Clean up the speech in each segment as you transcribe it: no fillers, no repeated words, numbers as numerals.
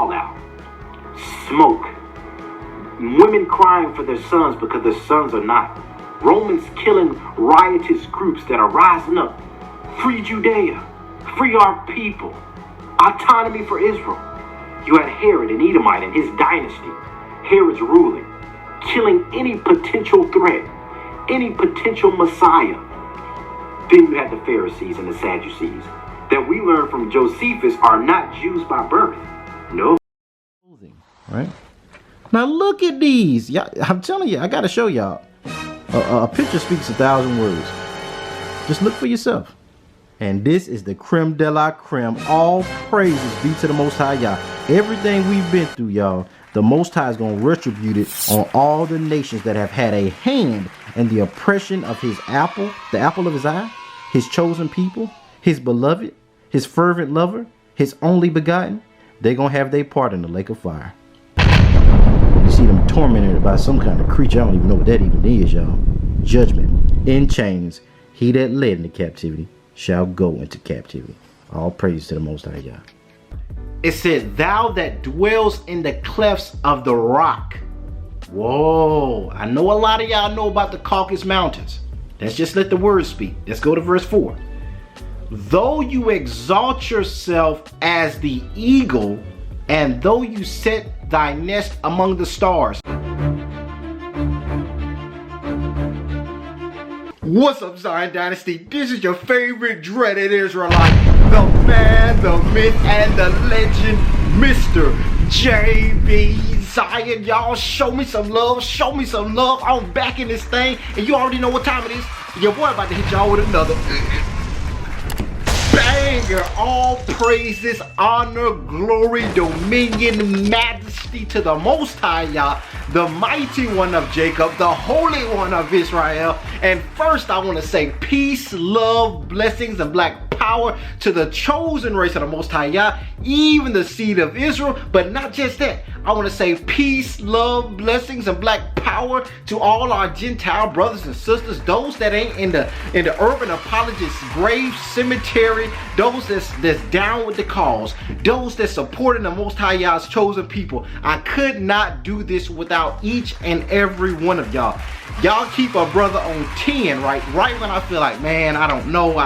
fallout, smoke, women crying for their sons because their sons are not, Romans killing riotous groups that are rising up. Free Judea, free our people, autonomy for Israel. You had Herod, an Edomite, and his dynasty. Herod's ruling, killing any potential threat, any potential Messiah. Then you had the Pharisees and the Sadducees that we learn from Josephus are not Jews by birth. No. Right? Now look at these. Yeah, I'm telling you, I gotta show y'all. A picture speaks 1,000 words. Just look for yourself. And this is the creme de la creme. All praises be to the Most High, y'all. Everything we've been through, y'all, the Most High is going to retribute it on all the nations that have had a hand in the oppression of his apple, the apple of his eye, his chosen people, his beloved, his fervent lover, his only begotten. They're going to have their part in the lake of fire. You see them tormented by some kind of creature. I don't even know what that even is, y'all. Judgment in chains. He that led into captivity shall go into captivity. All praise to the Most High, y'all. It says, thou that dwells in the clefts of the rock. Whoa, I know a lot of y'all know about the Caucasus Mountains. Let's just let the word speak. Let's go to verse 4. Though you exalt yourself as the eagle, and though you set thy nest among the stars. What's up, Zion Dynasty? This is your favorite dreaded Israelite, the man, the myth, and the legend, Mr. JBZion. Y'all show me some love, show me some love. I'm back in this thing, and you already know what time it is. Your boy about to hit y'all with another banger. All praises, honor, glory, dominion, majesty to the Most High, y'all, the mighty one of Jacob, the holy one of Israel. And first I want to say peace, love, blessings, and black power to the chosen race of the Most High, Yah, even the seed of Israel. But not just that, I want to say peace, love, blessings, and black power to all our Gentile brothers and sisters, those that ain't in the urban apologists grave cemetery, those that's down with the cause, those that supporting the Most High Yah's chosen people. I could not do this without each and every one of y'all. Y'all keep a brother on 10, right when I feel like, man, I don't know if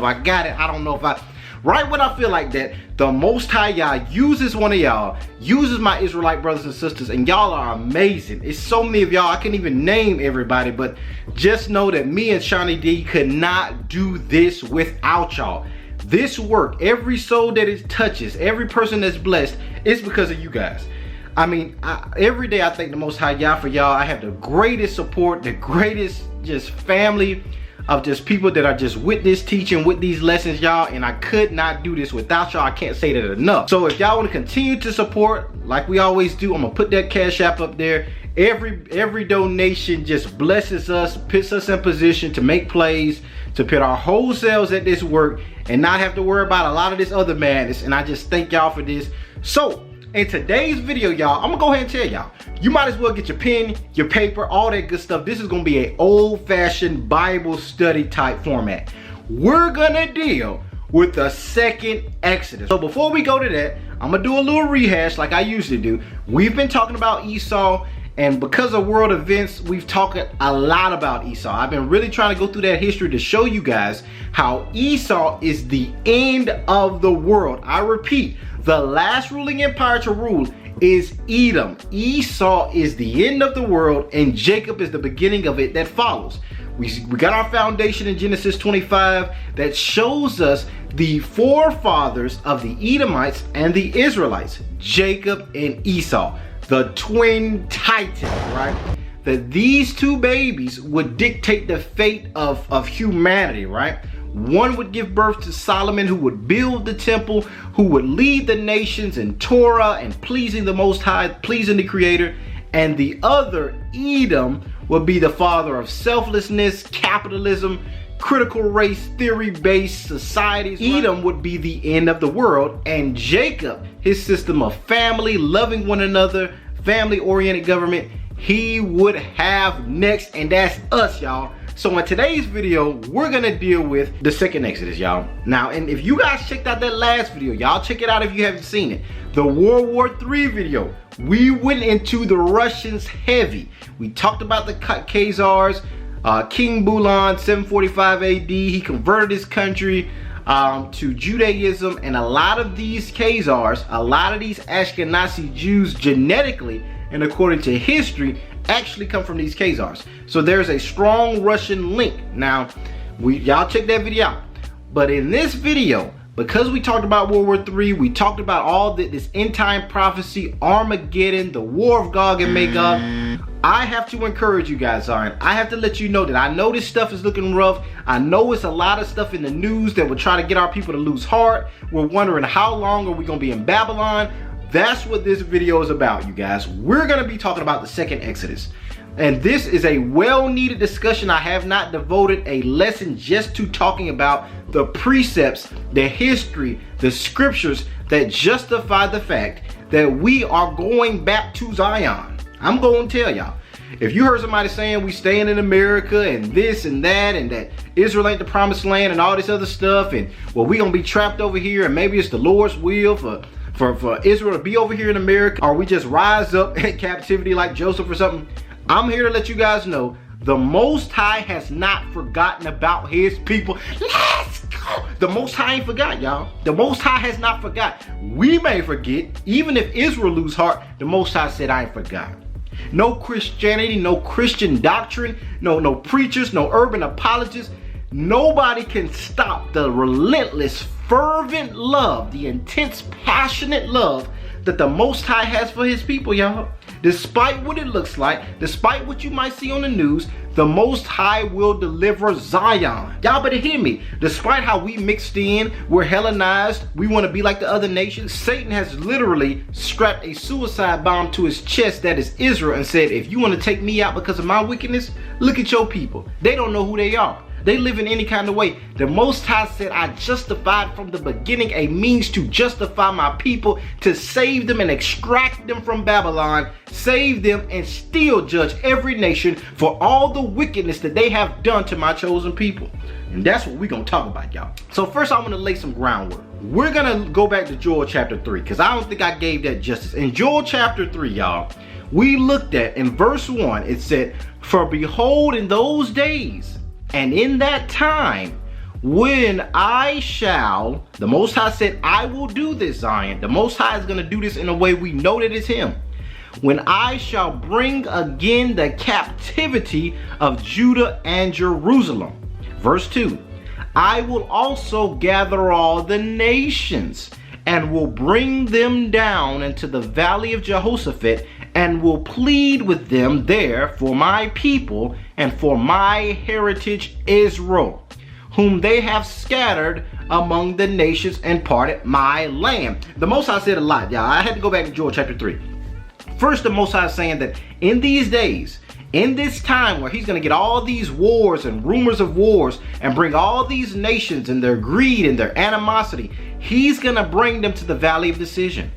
I got it, I don't know if I, right when I feel like that, the Most High Yah uses one of y'all, uses my Israelite brothers and sisters, and y'all are amazing. It's so many of y'all, I can't even name everybody, but just know that me and Shawnee D could not do this without y'all. This work, every soul that it touches, every person that's blessed, it's because of you guys. I mean, every day I thank the Most High Yah for y'all. I have the greatest support, the greatest just family of just people that are just with this teaching, with these lessons, y'all, and I could not do this without y'all. I can't say that enough. So if y'all want to continue to support like we always do, I'm gonna put that Cash App up there. Every donation just blesses us, puts us in position to make plays, to put our whole selves at this work and not have to worry about a lot of this other madness. And I just thank y'all for this. So in today's video, y'all, I'm gonna go ahead and tell y'all, you might as well get your pen, your paper, all that good stuff. This is gonna be an old-fashioned Bible study type format. We're gonna deal with the second Exodus. So before we go to that, I'm gonna do a little rehash like I usually do. We've been talking about Esau, and because of world events, we've talked a lot about Esau. I've been really trying to go through that history to show you guys how Esau is the end of the world. I repeat, the last ruling empire to rule is Edom. Esau is the end of the world, and Jacob is the beginning of it that follows. We got our foundation in Genesis 25 that shows us the forefathers of the Edomites and the Israelites, Jacob and Esau, the twin titans, right? That these two babies would dictate the fate of humanity, right? One would give birth to Solomon, who would build the temple, who would lead the nations in Torah and pleasing the Most High, pleasing the Creator. And the other, Edom, would be the father of selflessness, capitalism, critical race theory-based societies. Edom would be the end of the world, and Jacob, his system of family, loving one another, family-oriented government, he would have next, and that's us, y'all. So in today's video, we're gonna deal with the second Exodus, y'all. Now, and if you guys checked out that last video, y'all check it out if you haven't seen it. The World War III video, we went into the Russians heavy. We talked about the Khazars, King Bulan, 745 AD. He converted his country to Judaism, and a lot of these Khazars, a lot of these Ashkenazi Jews genetically and according to history actually come from these Khazars. So there's a strong Russian link. Now, y'all check that video out. But in this video, because we talked about World War III, we talked about all this end time prophecy, Armageddon, the war of Gog and Magog, I have to encourage you guys, Zion. I have to let you know that I know this stuff is looking rough. I know it's a lot of stuff in the news that will try to get our people to lose heart. We're wondering how long are we going to be in Babylon. That's what this video is about, you guys. We're going to be talking about the second Exodus. And this is a well-needed discussion. I have not devoted a lesson just to talking about the precepts, the history, the scriptures that justify the fact that we are going back to Zion. I'm going to tell y'all. If you heard somebody saying we staying in America and this and that Israel ain't the promised land and all this other stuff, and well, we gonna be trapped over here and maybe it's the Lord's will for Israel to be over here in America, or we just rise up in captivity like Joseph or something, I'm here to let you guys know the Most High has not forgotten about his people. Let's go. The Most High ain't forgot, y'all. The Most High has not forgot. We may forget, even if Israel lose heart, the Most High said, I ain't forgot. No Christianity, no Christian doctrine, no preachers, no urban apologists. Nobody can stop the relentless, fervent love, the intense, passionate love that the Most High has for his people, y'all. Despite what it looks like, despite what you might see on the news, the Most High will deliver Zion. Y'all better hear me. Despite how we mixed in, we're Hellenized, we want to be like the other nations, Satan has literally strapped a suicide bomb to his chest, that is Israel, and said, if you want to take me out because of my wickedness, look at your people. They don't know who they are. They live in any kind of way. The Most High said, I justified from the beginning a means to justify my people, to save them and extract them from Babylon, save them and still judge every nation for all the wickedness that they have done to my chosen people. And that's what we're going to talk about, y'all. So first, I'm going to lay some groundwork. We're going to go back to Joel chapter 3, because I don't think I gave that justice. In Joel chapter 3, y'all, we looked at in verse 1, it said, for behold, in those days, and in that time, when I shall, the Most High said, I will do this, Zion. The Most High is going to do this in a way we know that it's him. When I shall bring again the captivity of Judah and Jerusalem. Verse 2, I will also gather all the nations and will bring them down into the valley of Jehoshaphat, and will plead with them there for my people and for my heritage Israel, whom they have scattered among the nations and parted my land. The Most High said a lot, y'all. I had to go back to Joel chapter 3. First, the Most High is saying that in these days, in this time where he's going to get all these wars and rumors of wars and bring all these nations and their greed and their animosity, he's going to bring them to the valley of decision.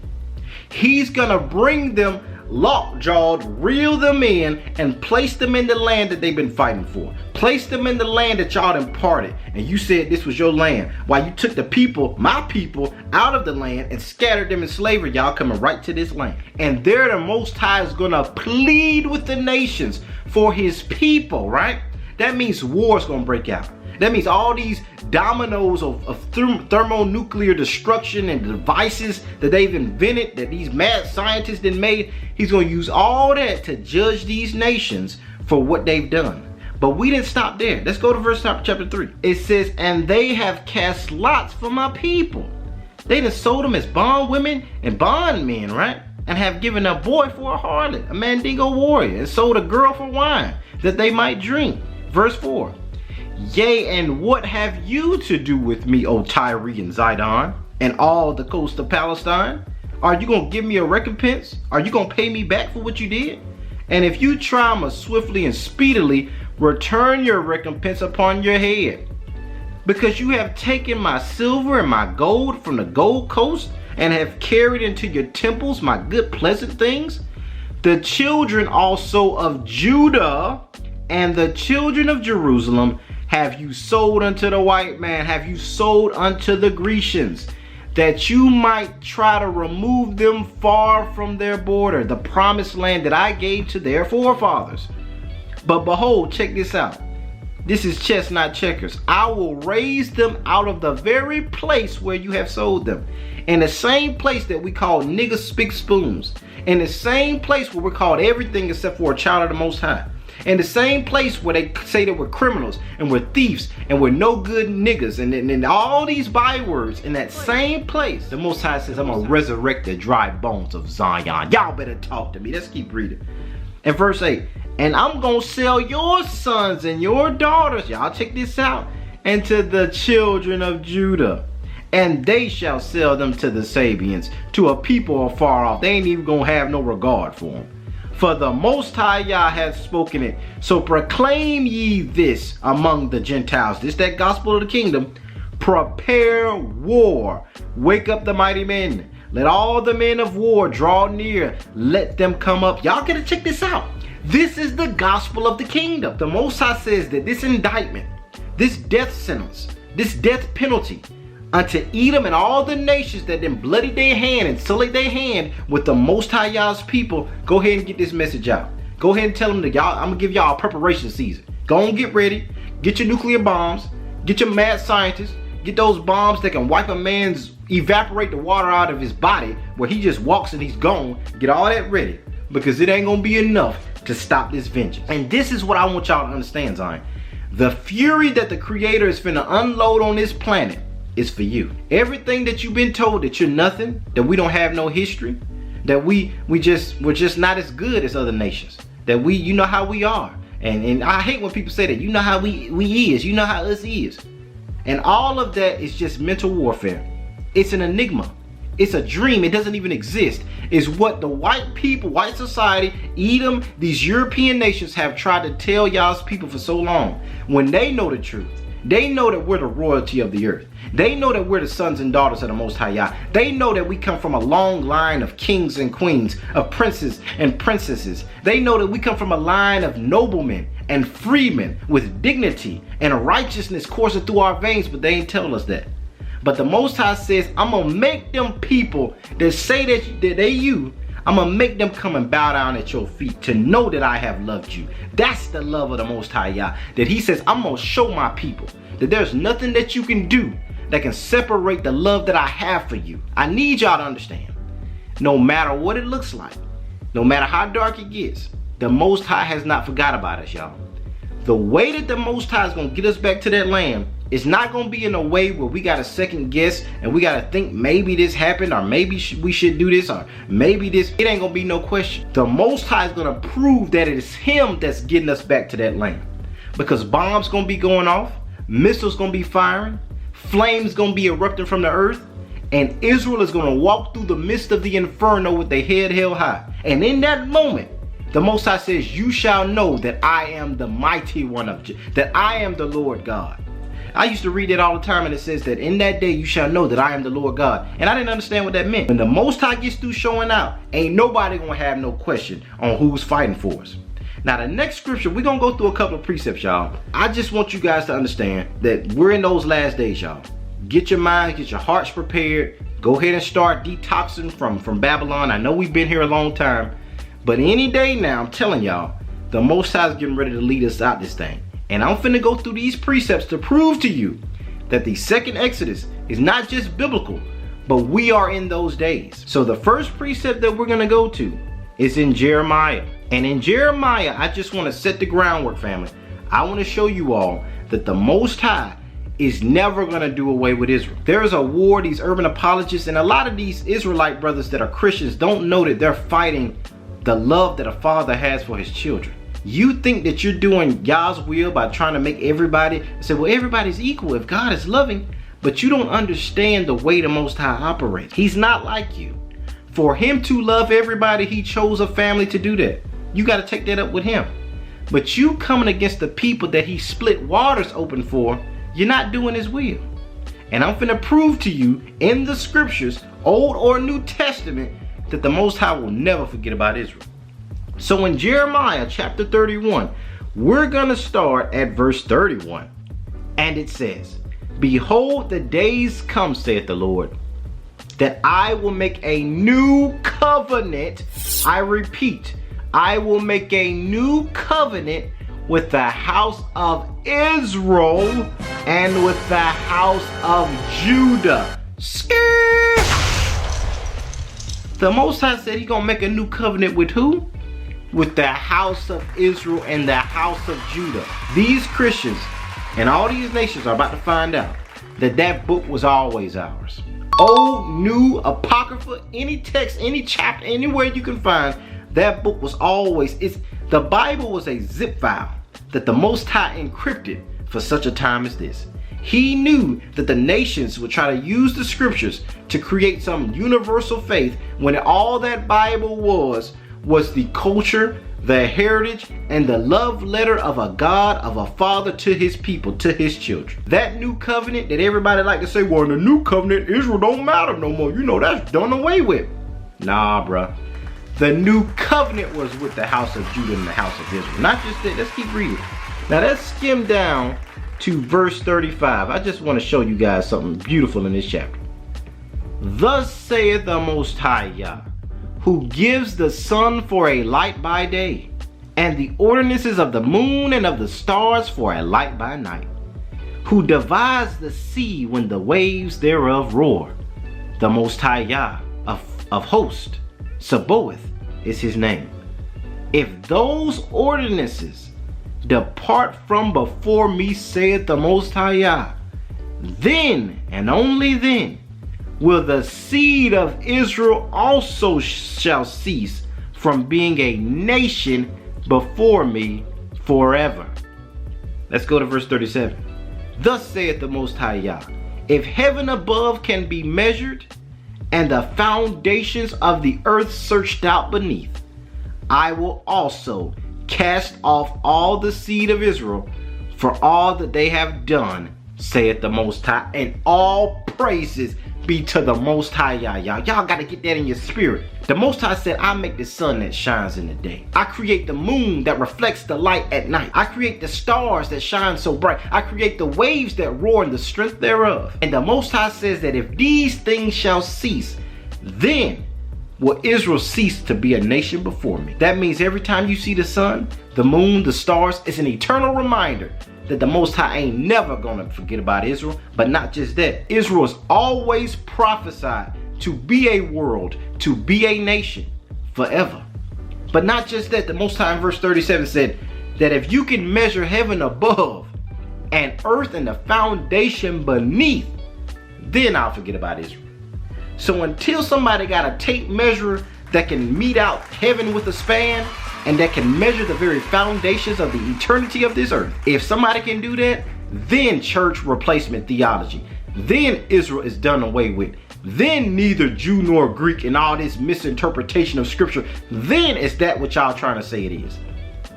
He's going to bring them lockjawed, reel them in, and place them in the land that they've been fighting for. Place them in the land that y'all imparted, and you said this was your land, while you took the people, my people, out of the land and scattered them in slavery. Y'all coming right to this land. And there the Most High is gonna plead with the nations for his people, right? That means war's gonna break out. That means all these dominoes of thermonuclear destruction and devices that they've invented, that these mad scientists have made, he's going to use all that to judge these nations for what they've done. But we didn't stop there. Let's go to verse chapter 3. It says, and they have cast lots for my people. They done sold them as bondwomen and bondmen, right? And have given a boy for a harlot, a mandingo warrior, and sold a girl for wine, that they might drink. Verse 4. Yea, and what have you to do with me, O Tyre and Zidon, and all the coast of Palestine? Are you going to give me a recompense? Are you going to pay me back for what you did? And if you try most swiftly and speedily, return your recompense upon your head. Because you have taken my silver and my gold from the Gold Coast, and have carried into your temples my good pleasant things. The children also of Judah and the children of Jerusalem have you sold unto the white man, have you sold unto the Grecians. that you might try to remove them far from their border, the promised land that I gave to their forefathers. But behold, check this out. This is chess, not checkers. I will raise them out of the very place where you have sold them. In the same place that we call niggas spick spoons. In the same place where we're called everything except for a child of the Most High. In the same place where they say that we're criminals and we're thieves and we're no good niggas and all these bywords. In that same place, the Most High says, I'm going to resurrect the dry bones of Zion. Y'all better talk to me. Let's keep reading. In verse 8, and I'm going to sell your sons and your daughters, y'all check this out, into the children of Judah. And they shall sell them to the Sabians, to a people afar off. They ain't even going to have no regard for them. For the Most High Yah hath spoken it. So proclaim ye this among the Gentiles. This that gospel of the kingdom. Prepare war. Wake up the mighty men. Let all the men of war draw near. Let them come up. Y'all gotta check this out. This is the gospel of the kingdom. The Most High says that this indictment, this death sentence, this death penalty unto Edom and all the nations that then bloodied their hand and sullied their hand with the Most High Yah's people. Go ahead and get this message out. Go ahead and tell them that y'all, I'm gonna give y'all a preparation season. Go on, get ready. Get your nuclear bombs. Get your mad scientists. Get those bombs that can wipe a man's, evaporate the water out of his body where he just walks and he's gone. Get all that ready, because it ain't gonna be enough to stop this vengeance. And this is what I want y'all to understand, Zion. The fury that the Creator is finna unload on this planet is for you. Everything that you've been told that you're nothing, that we don't have no history, that we're just not as good as other nations, that you know how we are. And I hate when people say that, you know how we is, you know how us is. And all of that is just mental warfare. It's an enigma. It's a dream. It doesn't even exist. It's what the white people, white society, Edom, these European nations have tried to tell y'all's people for so long. When they know the truth, they know that we're the royalty of the earth. They know that we're the sons and daughters of the Most High Yah. They know that we come from a long line of kings and queens, of princes and princesses. They know that we come from a line of noblemen and freemen with dignity and righteousness coursing through our veins, but they ain't telling us that. But the Most High says, I'm going to make them people that say that they you, I'm going to make them come and bow down at your feet to know that I have loved you. That's the love of the Most High Yah. That he says, I'm going to show my people that there's nothing that you can do that can separate the love that I have for you. I need y'all to understand. No matter what it looks like, no matter how dark it gets, the Most High has not forgot about us, y'all. The way that the Most High is going to get us back to that land, it's not going to be in a way where we got to second guess and we got to think maybe this happened or maybe we should do this or maybe this. It ain't going to be no question. The Most High is going to prove that it is him that's getting us back to that land. Because bombs going to be going off, missiles going to be firing, flames going to be erupting from the earth, and Israel is going to walk through the midst of the inferno with their head held high. And in that moment, the Most High says, you shall know that I am the mighty one that I am the Lord God. I used to read it all the time, and it says that in that day you shall know that I am the Lord God. And I didn't understand what that meant. When the Most High gets through showing out, ain't nobody gonna have no question on who's fighting for us. Now the next scripture, we're gonna go through a couple of precepts, y'all. I just want you guys to understand that we're in those last days, y'all. Get your minds, get your hearts prepared. Go ahead and start detoxing from Babylon. I know we've been here a long time, but any day now, I'm telling y'all, the Most High is getting ready to lead us out this thing. And I'm finna go through these precepts to prove to you that the second Exodus is not just biblical, but we are in those days. So the first precept that we're gonna go to is in Jeremiah. And in Jeremiah, I just wanna set the groundwork, family. I wanna show you all that the Most High is never gonna do away with Israel. There is a war, these urban apologists, and a lot of these Israelite brothers that are Christians don't know that they're fighting the love that a father has for his children. You think that you're doing God's will by trying to make everybody say, well, everybody's equal if God is loving, but you don't understand the way the Most High operates. He's not like you. For him to love everybody, he chose a family to do that. You got to take that up with him. But you coming against the people that he split waters open for, you're not doing his will. And I'm finna prove to you in the scriptures, Old or New Testament, that the Most High will never forget about Israel. So in Jeremiah chapter 31, we're gonna start at verse 31. And it says, behold, the days come, saith the Lord, that I will make a new covenant. I repeat, I will make a new covenant with the house of Israel and with the house of Judah. The Most High said He's gonna make a new covenant with who? With the house of Israel and the house of Judah. These Christians and all these nations are about to find out that that book was always ours. Old, new, apocrypha, any text, any chapter, anywhere you can find, that book was always, the Bible was a zip file that the Most High encrypted for such a time as this. He knew that the nations would try to use the scriptures to create some universal faith when all that Bible was the culture, the heritage, and the love letter of a God, of a father to his people, to his children. That new covenant that everybody like to say, well, in the new covenant, Israel don't matter no more. You know, that's done away with. Nah, bruh. The new covenant was with the house of Judah and the house of Israel. Not just that. Let's keep reading. Now let's skim down to verse 35. I just want to show you guys something beautiful in this chapter. Thus saith the Most High Yah, who gives the sun for a light by day, and the ordinances of the moon and of the stars for a light by night, who divides the sea when the waves thereof roar. The Most High Yah of hosts, Sabaoth is his name. If those ordinances depart from before me, saith the Most High Yah, then and only then will the seed of Israel also shall cease from being a nation before me forever. Let's go to verse 37. Thus saith the Most High Yah, if heaven above can be measured, and the foundations of the earth searched out beneath, I will also cast off all the seed of Israel for all that they have done, saith the Most High. And all praises be to the Most High Yah. Y'all got to get that in your spirit. The Most High said, I make the sun that shines in the day. I create the moon that reflects the light at night. I create the stars that shine so bright. I create the waves that roar in the strength thereof. And the Most High says that if these things shall cease, then will Israel cease to be a nation before me. That means every time you see the sun, the moon, the stars, it's an eternal reminder that the Most High ain't never gonna forget about Israel. But not just that, Israel is always prophesied to be a world, to be a nation forever. But not just that, the Most High in verse 37 said that if you can measure heaven above and earth and the foundation beneath, then I'll forget about Israel. So until somebody got a tape measure that can meet out heaven with a span and that can measure the very foundations of the eternity of this earth, if somebody can do that, then church replacement theology, then Israel is done away with. Then neither Jew nor Greek and all this misinterpretation of scripture, then it's that what y'all trying to say it is.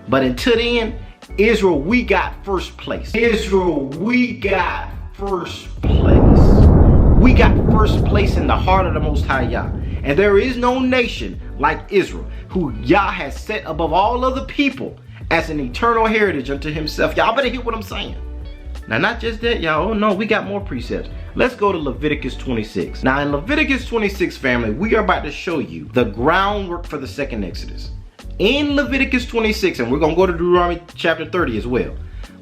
But until then, Israel, we got first place. Israel, we got first place. We got first place in the heart of the Most High Yah. And there is no nation like Israel, who Yah has set above all other people as an eternal heritage unto himself. Y'all better hear what I'm saying. Now, not just that, y'all. Oh no, we got more precepts. Let's go to Leviticus 26. Now, in Leviticus 26, family, we are about to show you the groundwork for the second Exodus. In Leviticus 26, and we're going to go to Deuteronomy chapter 30 as well.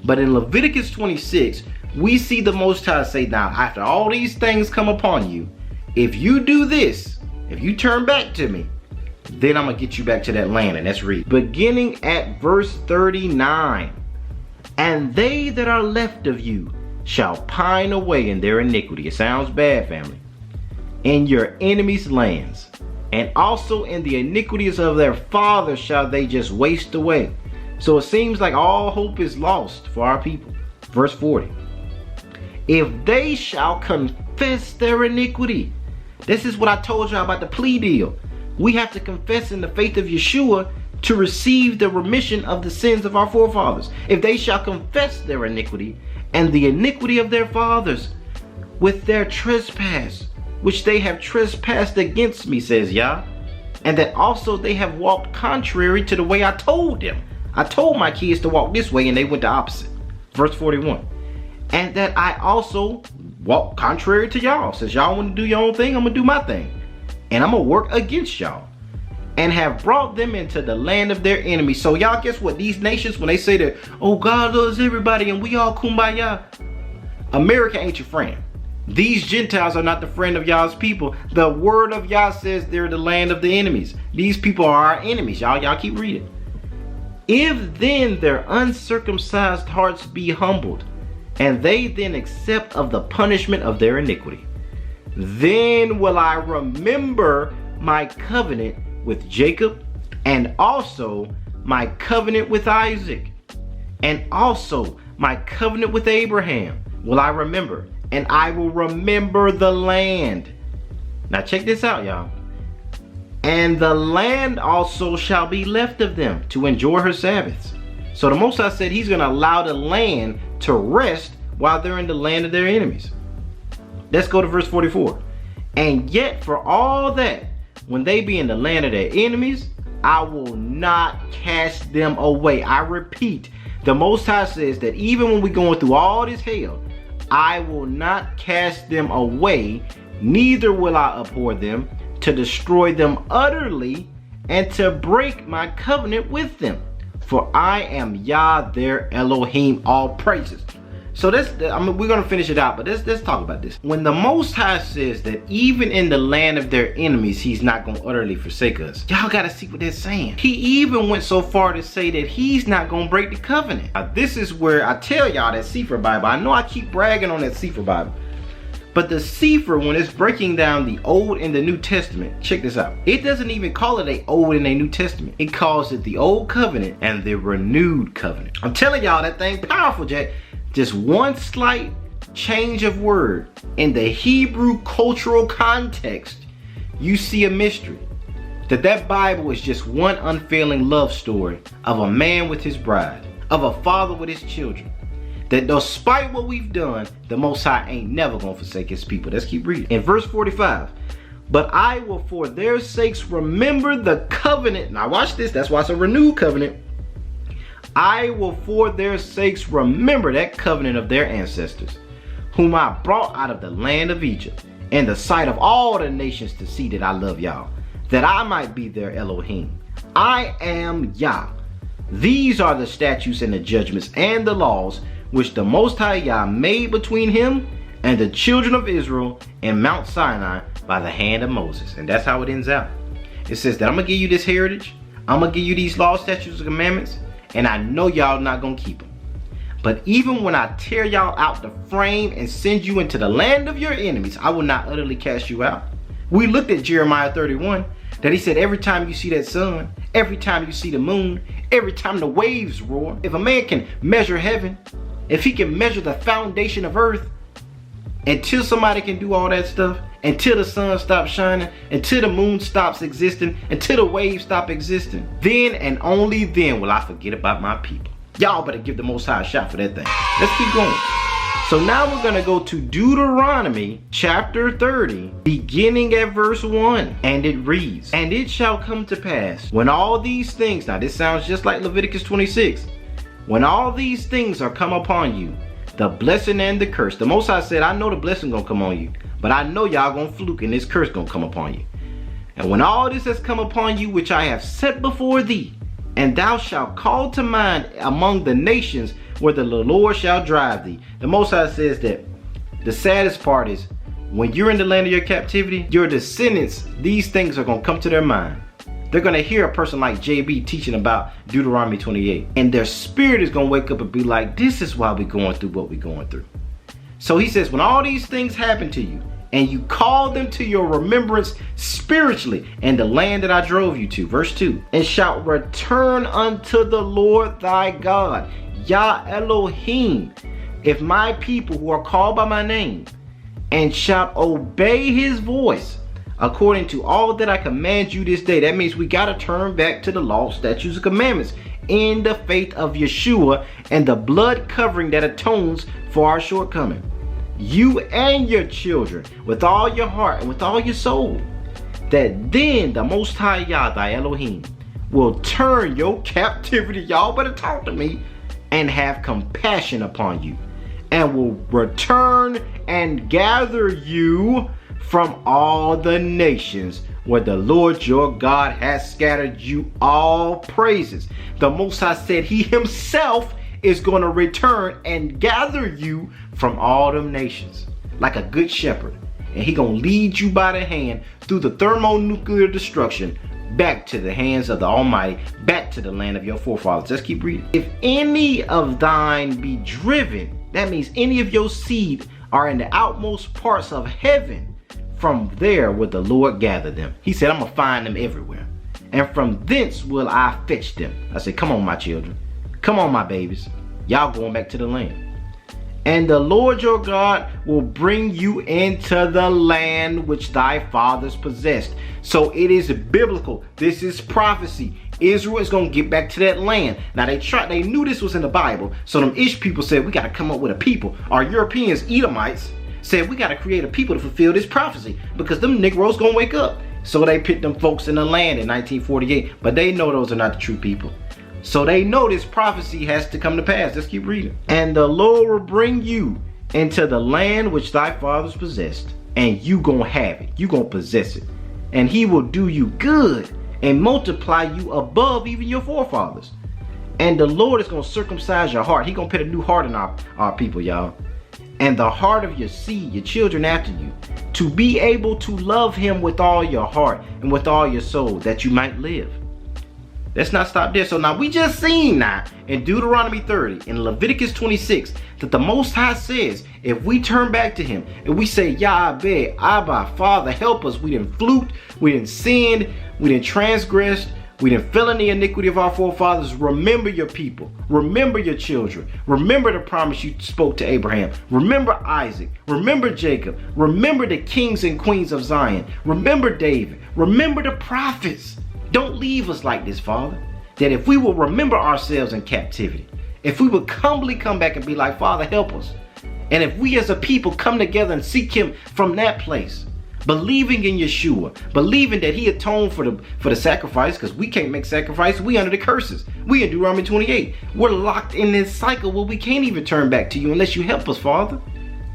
But in Leviticus 26, we see the Most High say, now, after all these things come upon you, if you do this, if you turn back to me, then I'm going to get you back to that land. And let's read. Beginning at verse 39. And they that are left of you shall pine away in their iniquity. It sounds bad, family. In your enemies' lands. And also in the iniquities of their fathers shall they just waste away. So it seems like all hope is lost for our people. Verse 40. If they shall confess their iniquity. This is what I told you about the plea deal. We have to confess in the faith of Yeshua to receive the remission of the sins of our forefathers. If they shall confess their iniquity and the iniquity of their fathers with their trespass, which they have trespassed against me, says Yah, and that also they have walked contrary to the way I told them. I told my kids to walk this way and they went the opposite. Verse 41. and that I also walk contrary to y'all. Since y'all want to do your own thing, I'm gonna do my thing, and I'm gonna work against y'all, and have brought them into the land of their enemies. So y'all, guess what? These nations, when they say that, oh, God loves everybody and we all kumbaya, America ain't your friend. These Gentiles are not the friend of y'all's people. The word of Yah says they're the land of the enemies. These people are our enemies. Y'all keep reading. If then their uncircumcised hearts be humbled, and they then accept of the punishment of their iniquity, then will I remember my covenant with Jacob, and also my covenant with Isaac, and also my covenant with Abraham will I remember, and I will remember the land. Now check this out, y'all. And the land also shall be left of them to enjoy her Sabbaths. So the Most High said he's going to allow the land to rest while they're in the land of their enemies. Let's go to verse 44. And yet for all that, when they be in the land of their enemies, I will not cast them away. I repeat, the Most High says that even when we're going through all this hell, I will not cast them away, neither will I abhor them, to destroy them utterly, and to break my covenant with them. For I am Yah, their Elohim, all praises. So we're gonna finish it out, but let's talk about this. When the Most High says that even in the land of their enemies, he's not gonna utterly forsake us, y'all gotta see what they're saying. He even went so far to say that he's not gonna break the covenant. Now, this is where I tell y'all that Sefer Bible, I know I keep bragging on that Sefer Bible, but the Sefer, when it's breaking down the Old and the New Testament, check this out. It doesn't even call it a Old and a New Testament. It calls it the Old Covenant and the Renewed Covenant. I'm telling y'all, that thing powerful, Jack. Just one slight change of word in the Hebrew cultural context, you see a mystery. That Bible is just one unfailing love story of a man with his bride, of a father with his children. That despite what we've done, the Most High ain't never gonna forsake his people. Let's keep reading. In verse 45, but I will for their sakes remember the covenant. Now watch this, that's why it's a renewed covenant. I will for their sakes remember that covenant of their ancestors, whom I brought out of the land of Egypt, in the sight of all the nations, to see that I love y'all, that I might be their Elohim. I am Yah. These are the statutes and the judgments and the laws which the Most High Yah made between him and the children of Israel in Mount Sinai by the hand of Moses. And that's how it ends out. It says that I'm going to give you this heritage. I'm going to give you these laws, statutes, and commandments. And I know y'all not going to keep them. But even when I tear y'all out the frame and send you into the land of your enemies, I will not utterly cast you out. We looked at Jeremiah 31, that he said every time you see that sun, every time you see the moon, every time the waves roar, if a man can measure heaven, if he can measure the foundation of earth, until somebody can do all that stuff, until the sun stops shining, until the moon stops existing, until the waves stop existing, then and only then will I forget about my people. Y'all better give the Most High a shot for that thing. Let's keep going. So now we're going to go to Deuteronomy chapter 30, beginning at verse 1. And it reads, and it shall come to pass when all these things, now this sounds just like Leviticus 26, when all these things are come upon you, the blessing and the curse. The Most High said, I know the blessing gonna come on you, but I know y'all gonna fluke and this curse gonna come upon you. And when all this has come upon you, which I have set before thee, and thou shalt call to mind among the nations where the Lord shall drive thee. The Most High says that the saddest part is when you're in the land of your captivity, your descendants, these things are gonna come to their mind. They're going to hear a person like JB teaching about Deuteronomy 28. And their spirit is going to wake up and be like, this is why we're going through what we're going through. So he says, when all these things happen to you, and you call them to your remembrance spiritually in the land that I drove you to. Verse 2. And shalt return unto the Lord thy God, Yah Elohim, if my people who are called by my name, and shalt obey his voice, according to all that I command you this day. That means we got to turn back to the law, statutes, and commandments in the faith of Yeshua and the blood covering that atones for our shortcoming. You and your children with all your heart and with all your soul. That then the Most High Yah, thy Elohim, will turn your captivity, y'all better talk to me, and have compassion upon you, and will return and gather you from all the nations where the Lord your God has scattered you. All praises. The Most High said he himself is going to return and gather you from all them nations like a good shepherd. And he going to lead you by the hand through the thermonuclear destruction back to the hands of the Almighty, back to the land of your forefathers. Let's keep reading. If any of thine be driven, that means any of your seed are in the outmost parts of heaven, from there will the Lord gather them. He said, I'm going to find them everywhere. And from thence will I fetch them. I said, come on, my children. Come on, my babies. Y'all going back to the land. And the Lord your God will bring you into the land which thy fathers possessed. So it is biblical. This is prophecy. Israel is going to get back to that land. Now they knew this was in the Bible. So them Ish people said, we got to come up with a people. Our Europeans, Edomites, said, we got to create a people to fulfill this prophecy because them Negroes going to wake up. So they put them folks in the land in 1948. But they know those are not the true people. So they know this prophecy has to come to pass. Let's keep reading. And the Lord will bring you into the land which thy fathers possessed, and you gonna have it. You gonna possess it. And he will do you good and multiply you above even your forefathers. And the Lord is gonna circumcise your heart. He gonna put a new heart in our people, y'all. And the heart of your seed, your children after you, to be able to love him with all your heart and with all your soul, that you might live. Let's not stop there. So now we just seen now in Deuteronomy 30, in Leviticus 26, that the Most High says, if we turn back to him and we say, Yahweh, Abba, Father, help us. We didn't flute, we didn't sin, we didn't transgress, we didn't fill in the iniquity of our forefathers. Remember your people. Remember your children. Remember the promise you spoke to Abraham. Remember Isaac. Remember Jacob. Remember the kings and queens of Zion. Remember David. Remember the prophets. Don't leave us like this, Father. That if we will remember ourselves in captivity, if we would humbly come back and be like, Father, help us. And if we as a people come together and seek him from that place, believing in Yeshua, believing that he atoned for the sacrifice, because we can't make sacrifice, we under the curses. We in Deuteronomy 28. We're locked in this cycle where we can't even turn back to you unless you help us, Father.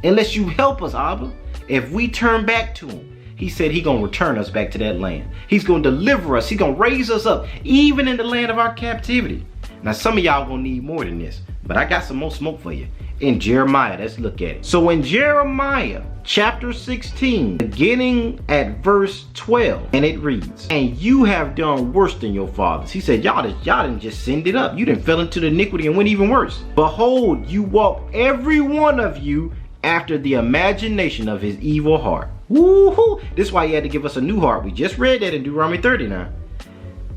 Unless you help us, Abba. If we turn back to him, he said he's going to return us back to that land. He's going to deliver us. He's going to raise us up, even in the land of our captivity. Now, some of y'all going to need more than this, but I got some more smoke for you. In Jeremiah, let's look at it. So in Jeremiah chapter 16, beginning at verse 12, and it reads, and you have done worse than your fathers. He said, y'all didn't just send it up. You didn't fell into the iniquity and went even worse. Behold, you walk every one of you after the imagination of his evil heart. Woohoo! This is why he had to give us a new heart. We just read that in Deuteronomy 39.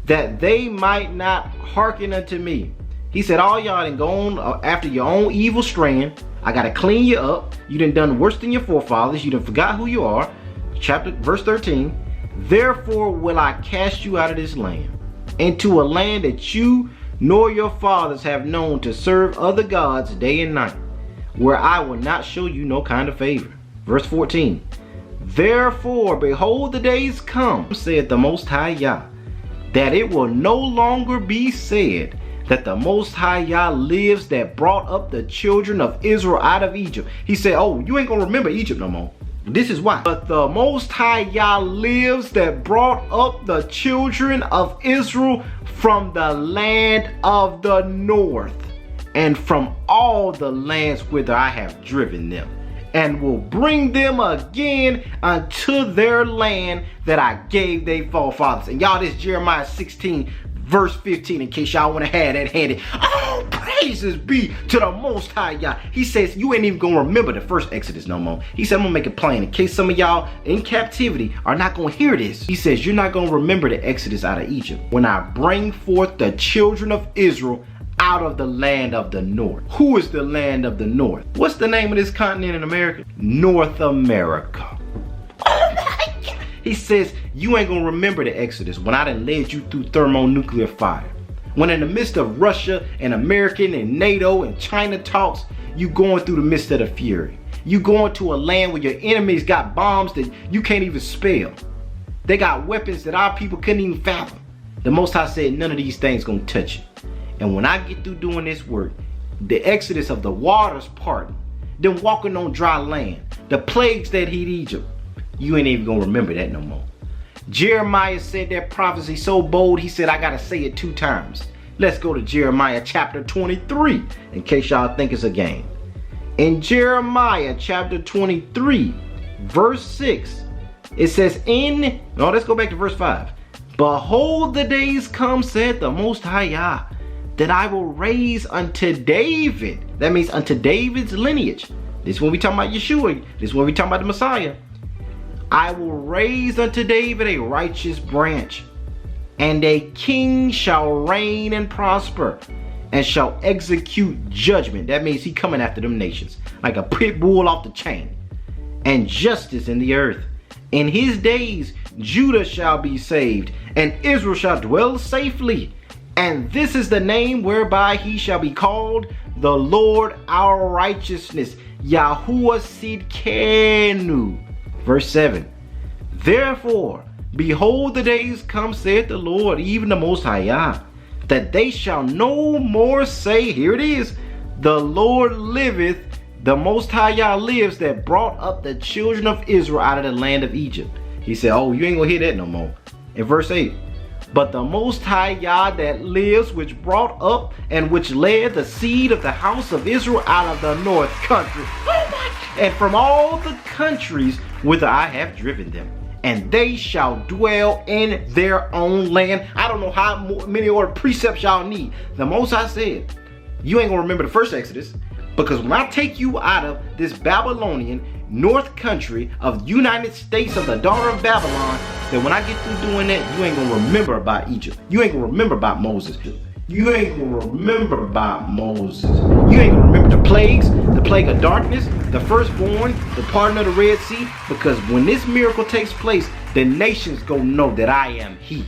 That they might not hearken unto me. He said, all y'all done gone after your own evil strand. I got to clean you up. You done worse than your forefathers. You done forgot who you are. Verse 13. Therefore will I cast you out of this land, into a land that you nor your fathers have known, to serve other gods day and night, where I will not show you no kind of favor. Verse 14. Therefore, behold, the days come, saith the Most High Yah, that it will no longer be said that the Most High Yah lives, that brought up the children of Israel out of Egypt. He said, oh, you ain't gonna remember Egypt no more. This is why. But the Most High Yah lives, that brought up the children of Israel from the land of the north, and from all the lands whither I have driven them, and will bring them again unto their land that I gave their forefathers. And y'all, this Jeremiah 16 verse 15, in case y'all want to have that handy. Oh, praises be to the Most High Yah. He says you ain't even gonna remember the first Exodus no more. He said I'm gonna make it plain in case some of y'all in captivity are not gonna hear this. He says you're not gonna remember the Exodus out of Egypt when I bring forth the children of Israel out of the land of the north. Who is the land of the north? What's the name of this continent in America? North America. Oh my God. He says you ain't gonna remember the Exodus when I done led you through thermonuclear fire. When in the midst of Russia and American and NATO and China talks, you going through the midst of the fury. You going to a land where your enemies got bombs that you can't even spell. They got weapons that our people couldn't even fathom. The Most High said none of these things gonna touch you. And when I get through doing this work, the exodus of the waters parting, them walking on dry land, the plagues that hit Egypt. You ain't even gonna remember that no more. Jeremiah said that prophecy so bold, he said, I gotta say it 2 times. Let's go to Jeremiah chapter 23, in case y'all think it's a game. In Jeremiah chapter 23, verse 6, it says, let's go back to verse 5. Behold, the days come, said the Most High Yah, that I will raise unto David. That means unto David's lineage. This is when we talking about Yeshua. This is when we talking about the Messiah. I will raise unto David a righteous branch, and a king shall reign and prosper, and shall execute judgment. That means he coming after them nations, like a pit bull off the chain. And justice in the earth. In his days Judah shall be saved, and Israel shall dwell safely. And this is the name whereby he shall be called, the Lord our righteousness, Yahuwah Sidkenu. Verse 7. Therefore, behold, the days come, saith the Lord, even the Most High Yah, that they shall no more say, here it is, the Lord liveth, the Most High Yah lives, that brought up the children of Israel out of the land of Egypt. He said, oh, you ain't gonna hear that no more. In verse 8. But the Most High Yah that lives, which brought up and which led the seed of the house of Israel out of the north country, and from all the countries whither I have driven them, and they shall dwell in their own land. I don't know how many more precepts y'all need. The Most High said, you ain't gonna remember the first Exodus, because when I take you out of this Babylonian north country of the United States of the daughter of Babylon, then when I get through doing that, you ain't gonna remember about Egypt. You ain't gonna remember about Moses. You ain't gonna remember about Moses. You ain't gonna remember the plagues, the plague of darkness, the firstborn, the parting of the Red Sea, because when this miracle takes place, the nations gonna know that I am he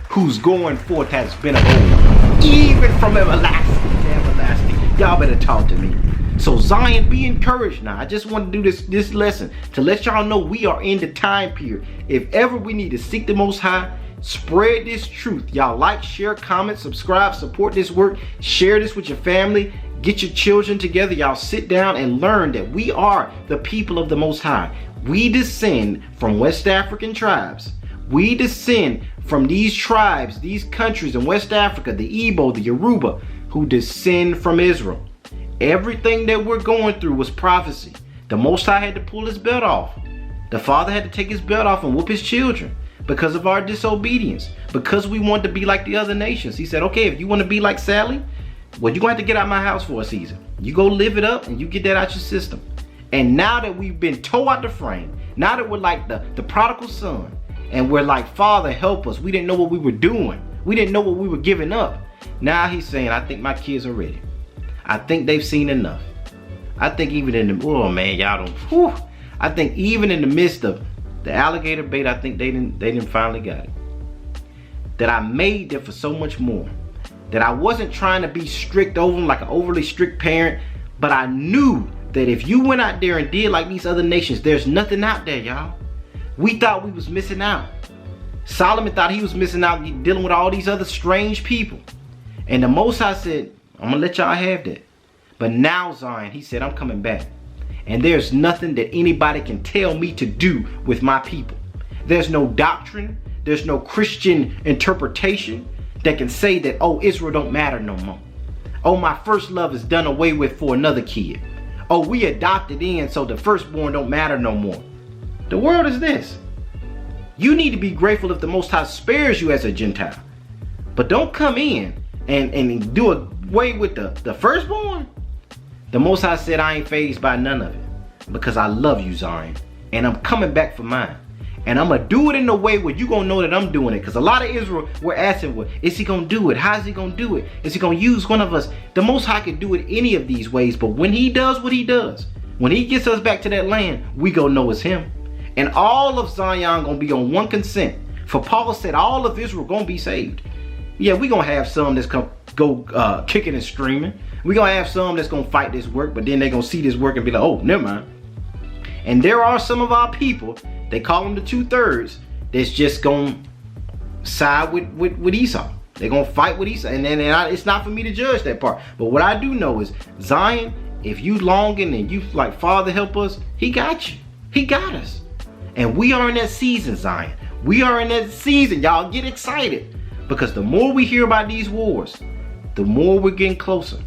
whose going forth has been of old, even from everlasting to everlasting. Y'all better talk to me. So Zion, be encouraged now. I just want to do this lesson to let y'all know we are in the time period. If ever we need to seek the Most High, spread this truth. Y'all like, share, comment, subscribe, support this work, share this with your family, get your children together. Y'all sit down and learn that we are the people of the Most High. We descend from West African tribes. We descend from these tribes, these countries in West Africa, the Igbo, the Yoruba, who descend from Israel. Everything that we're going through was prophecy. The Most High had to pull his belt off. The Father had to take his belt off and whoop his children because of our disobedience, because we wanted to be like the other nations. He said, okay, if you want to be like Sally, well, you're going to have to get out of my house for a season. You go live it up and you get that out your system. And now that we've been tore out the frame, now that we're like the prodigal son, and we're like, Father, help us. We didn't know what we were doing. We didn't know what we were giving up. Now he's saying, I think my kids are ready. I think they've seen enough. I think even in the, oh man, y'all don't, whew. I think even in the midst of the alligator bait, I think they didn't finally got it. That I made them for so much more. That I wasn't trying to be strict over them like an overly strict parent, but I knew that if you went out there and did like these other nations, there's nothing out there, y'all. We thought we was missing out. Solomon thought he was missing out dealing with all these other strange people. And the Most High said, I'm gonna let y'all have that. But now Zion, he said, I'm coming back. And there's nothing that anybody can tell me to do with my people. There's no doctrine. There's no Christian interpretation that can say that, oh, Israel don't matter no more. Oh, my first love is done away with for another kid. Oh, we adopted in, so the firstborn don't matter no more. The world is this. You need to be grateful if the Most High spares you as a Gentile. But don't come in and do away with the firstborn. The Most High said, I ain't fazed by none of it because I love you, Zion, and I'm coming back for mine. And I'm going to do it in a way where you're going to know that I'm doing it. Because a lot of Israel were asking, well, is he going to do it? How is he going to do it? Is he going to use one of us? The Most High can do it any of these ways. But when he does what he does, when he gets us back to that land, we going to know it's him. And all of Zion going to be on one consent. For Paul said all of Israel going to be saved. Yeah, we going to have some that's going to go kicking and screaming. We're going to have some that's going to fight this work, but then they're going to see this work and be like, oh, never mind. And there are some of our people, they call them the 2/3, that's just going to side with Esau. They're going to fight with Esau. And it's not for me to judge that part. But what I do know is Zion, if you longing and you like, Father, help us, he got you. He got us. And we are in that season, Zion. We are in that season. Y'all get excited. Because the more we hear about these wars, the more we're getting closer.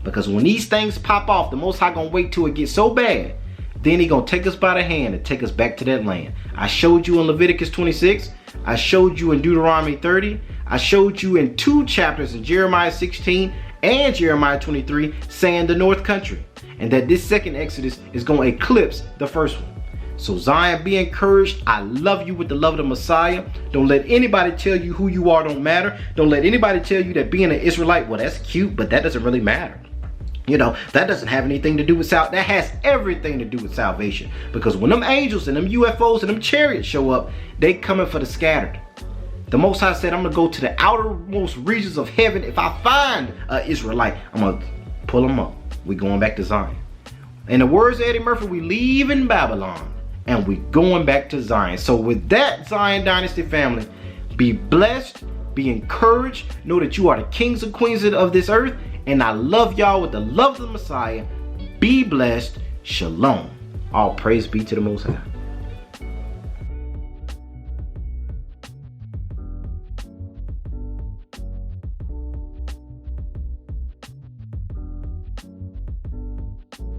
Because when these things pop off, the Most High gonna wait till it gets so bad. Then he gonna take us by the hand and take us back to that land. I showed you in Leviticus 26. I showed you in Deuteronomy 30. I showed you in 2 chapters in Jeremiah 16 and Jeremiah 23 saying the north country. And that this second Exodus is gonna eclipse the first one. So Zion, be encouraged. I love you with the love of the Messiah. Don't let anybody tell you who you are don't matter. Don't let anybody tell you that being an Israelite, well, that's cute, but that doesn't really matter. You know, that doesn't have anything to do with salvation. That has everything to do with salvation. Because when them angels and them UFOs and them chariots show up, they coming for the scattered. The Most High said, I'm going to go to the outermost regions of heaven. If I find an Israelite, I'm going to pull them up. We going back to Zion. In the words of Eddie Murphy, we leaving Babylon and we going back to Zion. So with that, Zion Dynasty family, be blessed, be encouraged. Know that you are the kings and queens of this earth. And I love y'all with the love of the Messiah. Be blessed. Shalom. All praise be to the Most High.